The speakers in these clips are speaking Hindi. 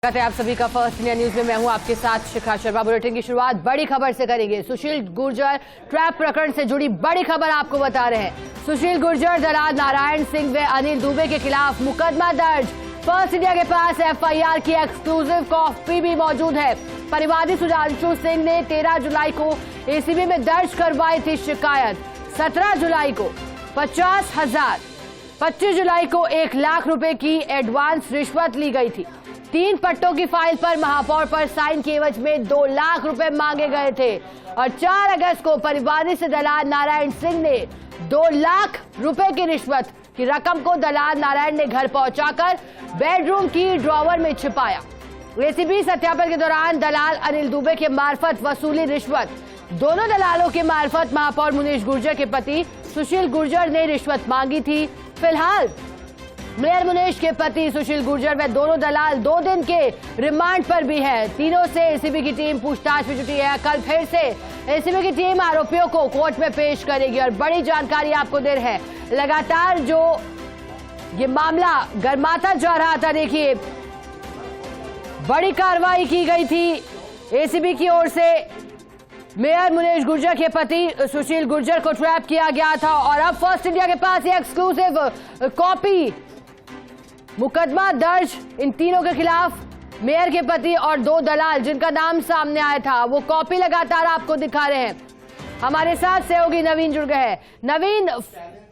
स्वागत है आप सभी का फर्स्ट इंडिया न्यूज में। मैं हूं आपके साथ शिखा शर्मा। बुलेटिन की शुरुआत बड़ी खबर से करेंगे। सुशील गुर्जर ट्रैप प्रकरण से जुड़ी बड़ी खबर आपको बता रहे हैं। सुशील गुर्जर, दलाल नारायण सिंह व अनिल दुबे के खिलाफ मुकदमा दर्ज। फर्स्ट इंडिया के पास एफआईआर की एक्सक्लूसिव कॉपी भी मौजूद है। परिवादी सुधांशु सिंह ने 13 जुलाई को एसीबी में दर्ज करवाई थी शिकायत। 17 जुलाई को 50,000, 25 जुलाई को 1 लाख रुपए की एडवांस रिश्वत ली गई थी। 3 पट्टों की फाइल पर महापौर पर साइन के एवज में 2 लाख रुपए मांगे गए थे और 4 अगस्त को परिवादी से दलाल नारायण सिंह ने 2 लाख रुपए की रिश्वत की रकम को दलाल नारायण ने घर पहुंचाकर बेडरूम की ड्रॉवर में छिपाया। एसीबी सत्यापन के दौरान दलाल अनिल दुबे के मार्फत वसूली रिश्वत। दोनों दलालों के मार्फत महापौर मुनीश गुर्जर के पति सुशील गुर्जर ने रिश्वत मांगी थी। फिलहाल मेयर मुनीश के पति सुशील गुर्जर व दोनों दलाल 2 दिन के रिमांड पर भी है। तीनों से एसीबी की टीम पूछताछ में जुटी है। कल फिर से एसीबी की टीम आरोपियों को कोर्ट में पेश करेगी और बड़ी जानकारी आपको दे रहे हैं। लगातार जो ये मामला गर्माता जा रहा था, देखिए बड़ी कार्रवाई की गई थी एसीबी की ओर से। मेयर मुनीश गुर्जर के पति सुशील गुर्जर को ट्रैप किया गया था और अब फर्स्ट इंडिया के पास ये एक्सक्लूसिव कॉपी, मुकदमा दर्ज इन तीनों के खिलाफ। मेयर के पति और 2 दलाल जिनका नाम सामने आया था, वो कॉपी लगातार आपको दिखा रहे हैं। हमारे साथ सहयोगी नवीन जुड़ गए हैं। नवीन,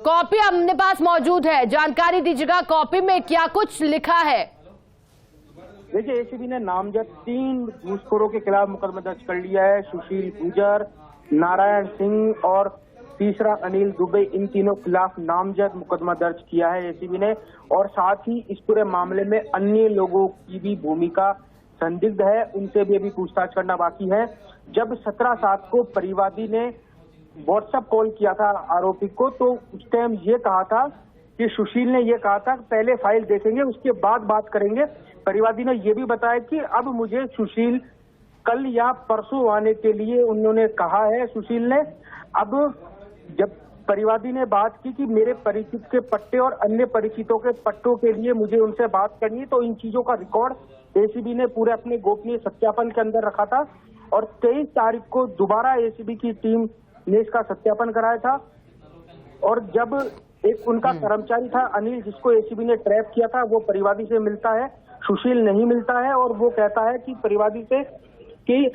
कॉपी अपने पास मौजूद है, जानकारी दीजिएगा कॉपी में क्या कुछ लिखा है। देखिए, एसीबी ने नामजद 3 घूसखोरों के खिलाफ मुकदमा दर्ज कर लिया है। सुशील गुर्जर, नारायण सिंह और तीसरा अनिल दुबे, इन तीनों के खिलाफ नामजद मुकदमा दर्ज किया है एसीबी ने। और साथ ही इस पूरे मामले में अन्य लोगों की भी भूमिका संदिग्ध है, उनसे भी अभी पूछताछ करना बाकी है। जब 17/7 को परिवादी ने व्हाट्सएप कॉल किया था आरोपी को, तो उस टाइम ये कहा था कि सुशील ने ये कहा था पहले फाइल देखेंगे उसके बाद बात करेंगे। परिवादी ने यह भी बताया कि अब मुझे सुशील कल या परसों आने के लिए उन्होंने कहा है। सुशील ने अब जब परिवादी ने बात की कि मेरे परिचित के पट्टे और अन्य परिचितों के पट्टों के लिए मुझे उनसे बात करनी है, तो इन चीजों का रिकॉर्ड एसीबी ने पूरे अपने गोपनीय सत्यापन के अंदर रखा था। और 23 तारीख को दोबारा एसीबी की टीम ने इसका सत्यापन कराया था। और जब एक उनका कर्मचारी था अनिल, जिसको एसीबी ने ट्रैप किया था, वो परिवादी से मिलता है, सुशील नहीं मिलता है और वो कहता है कि परिवादी से कि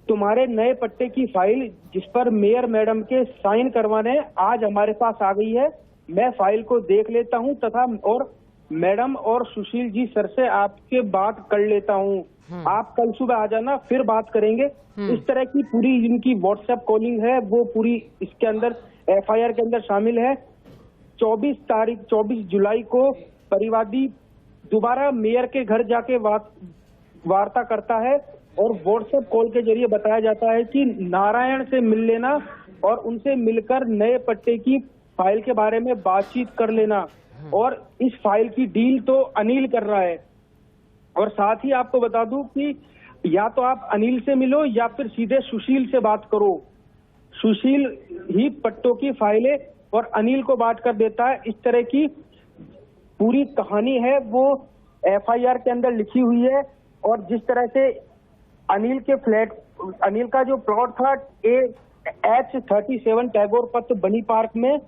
तुम्हारे नए पट्टे की फाइल जिस पर मेयर मैडम के साइन करवाने आज हमारे पास आ गई है, मैं फाइल को देख लेता हूं तथा और मैडम और सुशील जी सर से आपके बात कर लेता हूं, आप कल सुबह आ जाना, फिर बात करेंगे। इस तरह की पूरी इनकी व्हाट्सएप कॉलिंग है, वो पूरी इसके अंदर एफआईआर के अंदर शामिल है। 24 जुलाई को परिवादी दोबारा मेयर के घर जाके वार्ता करता है और व्हाट्सएप कॉल के जरिए बताया जाता है कि नारायण से मिल लेना और उनसे मिलकर नए पट्टे की फाइल के बारे में बातचीत कर लेना, और इस फाइल की डील तो अनिल कर रहा है। और साथ ही आपको बता दूं कि या तो आप अनिल से मिलो या फिर सीधे सुशील से बात करो। सुशील ही पट्टों की फाइलें और अनिल को बात कर देता है। इस तरह की पूरी कहानी है वो एफआईआर के अंदर लिखी हुई है। और जिस तरह से अनिल के फ्लैट, अनिल का जो प्लॉट था H37 टैगोर पथ बनी पार्क में,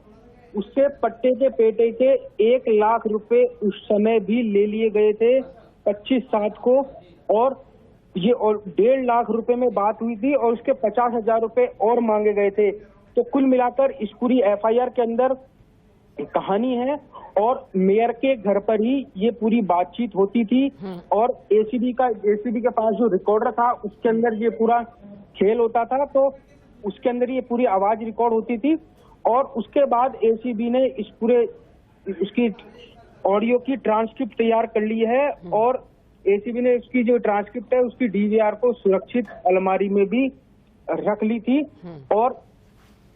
उससे पट्टे के पेटे के 1 लाख रुपए उस समय भी ले लिए गए थे 25/7 को, और ये और 1.5 लाख रुपए में बात हुई थी और उसके 50,000 रुपए और मांगे गए थे। तो कुल मिलाकर इस पूरी एफआईआर के अंदर कहानी है और मेयर के घर पर ही ये पूरी बातचीत होती थी। और एसीबी के पास जो रिकॉर्डर था उसके अंदर ये पूरा खेल होता था, तो उसके अंदर ये पूरी आवाज रिकॉर्ड होती थी। और उसके बाद एसीबी ने इस पूरे उसकी ऑडियो की ट्रांसक्रिप्ट तैयार कर ली है और एसीबी ने उसकी जो ट्रांसक्रिप्ट है उसकी डीवीआर को सुरक्षित अलमारी में भी रख ली थी। और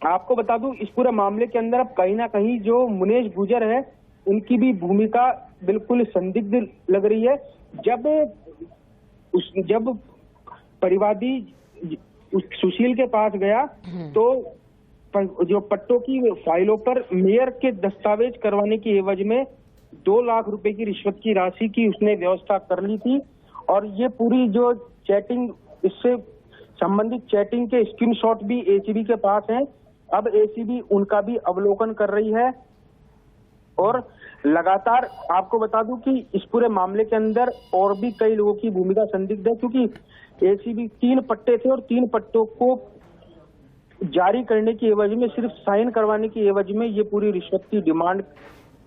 आपको बता दूं, इस पूरे मामले के अंदर अब कहीं ना कहीं जो मुनीश गुर्जर है उनकी भी भूमिका बिल्कुल संदिग्ध लग रही है। जब परिवादी सुशील के पास गया तो जो पट्टों की फाइलों पर मेयर के दस्तावेज करवाने की एवज में 2 लाख रुपए की रिश्वत की राशि की उसने व्यवस्था कर ली थी। और ये पूरी जो चैटिंग, इससे संबंधित चैटिंग के स्क्रीनशॉट भी एसीबी के पास हैं। अब एसीबी उनका भी अवलोकन कर रही है और लगातार आपको बता दूं कि इस पूरे मामले के अंदर और भी कई लोगों की भूमिका संदिग्ध है, क्योंकि एसीबी 3 पट्टे थे और 3 पट्टों को जारी करने की एवज में, सिर्फ साइन करवाने की एवज में ये पूरी रिश्वत की डिमांड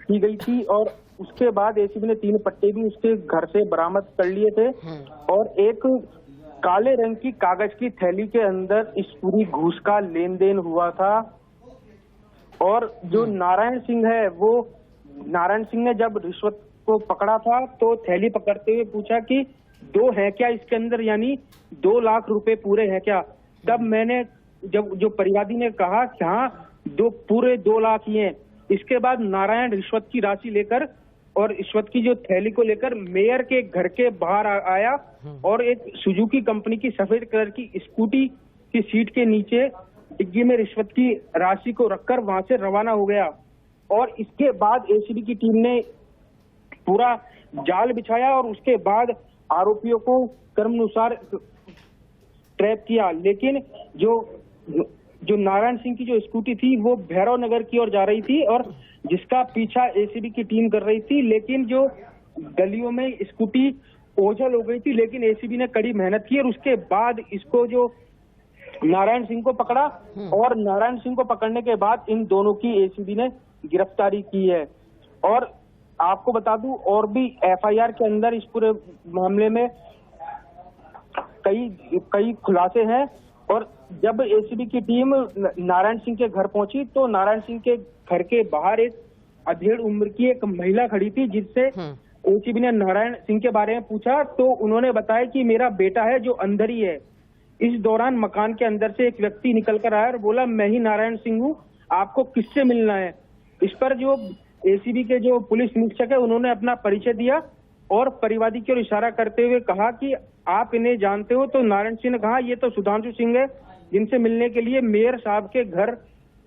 की गई थी। और उसके बाद एसीबी ने 3 पट्टे भी उसके घर से बरामद कर लिए थे और एक काले रंग की कागज की थैली के अंदर इस पूरी घूस का लेन देन हुआ था। और जो नारायण सिंह है, वो नारायण सिंह ने जब रिश्वत को पकड़ा था तो थैली पकड़ते हुए पूछा कि 2 है क्या इसके अंदर, यानी 2 लाख रुपए पूरे हैं क्या। तब मैंने जब जो परिवादी ने कहा कि हाँ, पूरे 2 लाख ही हैं। इसके बाद नारायण रिश्वत की राशि लेकर और रिश्वत की जो थैली को लेकर मेयर के घर के बाहर आया और एक सुजुकी कंपनी की सफेद कलर की स्कूटी की सीट के नीचे डिग्गी में रिश्वत की राशि को रखकर वहां से रवाना हो गया। और इसके बाद एसीबी की टीम ने पूरा जाल बिछाया और उसके बाद आरोपियों को क्रमानुसार ट्रैप किया। लेकिन जो नारायण सिंह की जो स्कूटी थी वो भैरव नगर की ओर जा रही थी और जिसका पीछा एसीबी की टीम कर रही थी। लेकिन जो गलियों में स्कूटी ओझल हो गई थी, लेकिन एसीबी ने कड़ी मेहनत की और उसके बाद इसको जो नारायण सिंह को पकड़ा और नारायण सिंह को पकड़ने के बाद इन दोनों की एसीबी ने गिरफ्तारी की है। और आपको बता दूं, और भी एफआईआर के अंदर इस पूरे मामले में कई खुलासे हैं। और जब एसीबी की टीम नारायण सिंह के घर पहुंची तो नारायण सिंह के घर के बाहर एक अधेड़ उम्र की एक महिला खड़ी थी, जिससे एसीबी ने नारायण सिंह के बारे में पूछा तो उन्होंने बताया कि मेरा बेटा है जो अंदर ही है। इस दौरान मकान के अंदर से एक व्यक्ति निकल कर आया और बोला, मैं ही नारायण सिंह हूँ, आपको किससे मिलना है। इस पर जो एसीबी के जो पुलिस निरीक्षक है उन्होंने अपना परिचय दिया और परिवादी की ओर इशारा करते हुए कहा कि आप इन्हें जानते हो। तो नारायण सिंह ने कहा, ये तो सुधांशु सिंह है, जिनसे मिलने के लिए मेयर साहब के घर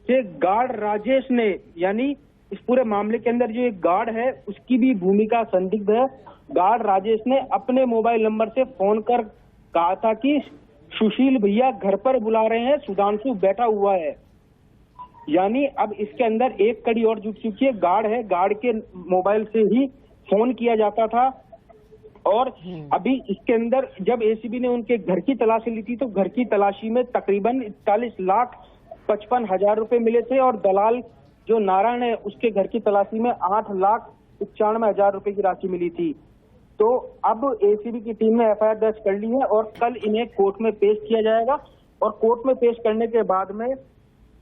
से गार्ड राजेश ने, यानी इस पूरे मामले के अंदर जो एक गार्ड है उसकी भी भूमिका संदिग्ध है। गार्ड राजेश ने अपने मोबाइल नंबर से फोन कर कहा था कि सुशील भैया घर पर बुला रहे हैं, सुधांशु बैठा हुआ है। यानी अब इसके अंदर एक कड़ी और जुट चुकी है। गार्ड है, गार्ड के मोबाइल से ही फोन किया जाता था। और अभी इसके अंदर जब एसीबी ने उनके घर की तलाशी ली थी तो घर की तलाशी में तकरीबन 41,55,000 रुपए मिले थे और दलाल जो नारायण है उसके घर की तलाशी में 8,91,000 रुपए की राशि मिली थी। तो अब एसीबी की टीम ने एफआईआर दर्ज कर ली है और कल इन्हें कोर्ट में पेश किया जाएगा और कोर्ट में पेश करने के बाद में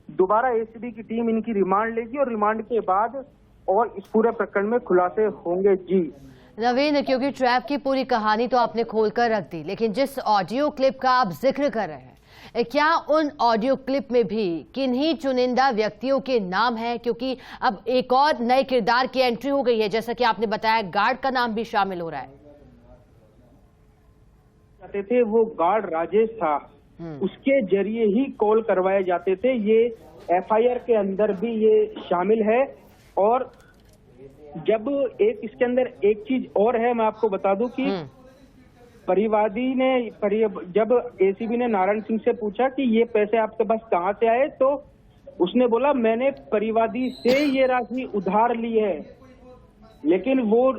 दोबारा एसीबी की टीम इनकी रिमांड लेगी और रिमांड के बाद और इस पूरे प्रकरण में खुलासे होंगे। जी नवीन, क्योंकि ट्रैप की पूरी कहानी तो आपने खोलकर रख दी, लेकिन जिस ऑडियो क्लिप का आप जिक्र कर रहे हैं, क्या उन ऑडियो क्लिप में भी किन्हीं चुनिंदा व्यक्तियों के नाम हैं? क्योंकि अब एक और नए किरदार की एंट्री हो गई है, जैसा कि आपने बताया गार्ड का नाम भी शामिल हो रहा है। जाते थे वो गार्ड राजेश था, उसके जरिए ही कॉल करवाए जाते थे। ये एफआईआर के अंदर भी ये शामिल है। और जब इसके अंदर एक चीज और है, मैं आपको बता दूं कि परिवादी ने जब एसीबी ने नारायण सिंह से पूछा कि ये पैसे आपके पास कहां से आए, तो उसने बोला मैंने परिवादी से ये राशि उधार ली है। लेकिन वो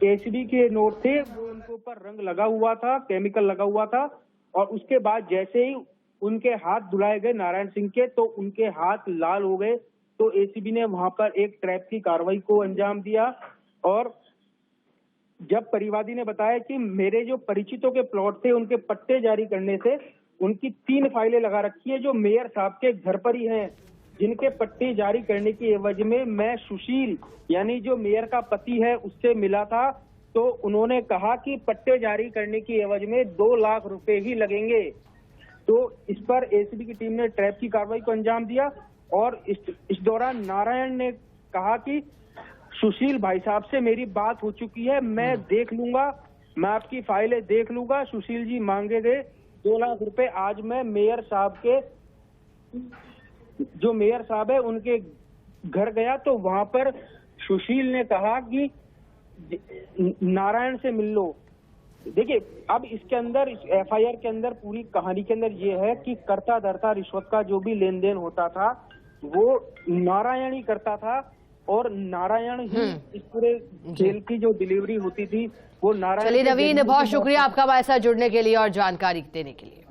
एसीबी के नोट थे, वो उनके ऊपर रंग लगा हुआ था, केमिकल लगा हुआ था। और उसके बाद जैसे ही उनके हाथ धुलाए गए नारायण सिंह के, तो उनके हाथ लाल हो गए। तो एसीबी ने वहां पर एक ट्रैप की कार्रवाई को अंजाम दिया। और जब परिवादी ने बताया कि मेरे जो परिचितों के प्लॉट थे उनके पट्टे जारी करने से उनकी 3 फाइलें लगा रखी है जो मेयर साहब के घर पर ही हैं, जिनके पट्टे जारी करने की एवज में मैं सुशील यानी जो मेयर का पति है उससे मिला था। तो उन्होंने कहा कि पट्टे जारी करने की एवज में 2 लाख रुपए ही लगेंगे। तो इस पर एसीबी की टीम ने ट्रैप की कार्रवाई को अंजाम दिया। और इस दौरान नारायण ने कहा कि सुशील भाई साहब से मेरी बात हो चुकी है, मैं देख लूंगा, मैं आपकी फाइलें देख लूंगा। सुशील जी मांगे गए 2 लाख रुपए। आज मैं मेयर साहब के जो मेयर साहब है उनके घर गया तो वहां पर सुशील ने कहा कि नारायण से मिल लो। देखिए, अब इसके अंदर, इस एफआईआर के अंदर, पूरी कहानी के अंदर ये है कि करता धरता रिश्वत का जो भी लेन देन होता था वो नारायण ही करता था, और नारायण ही इस पूरे खेल की जो डिलीवरी होती थी वो नारायण। चलिए नवीन, बहुत शुक्रिया आपका हमारे साथ जुड़ने के लिए और जानकारी देने के लिए।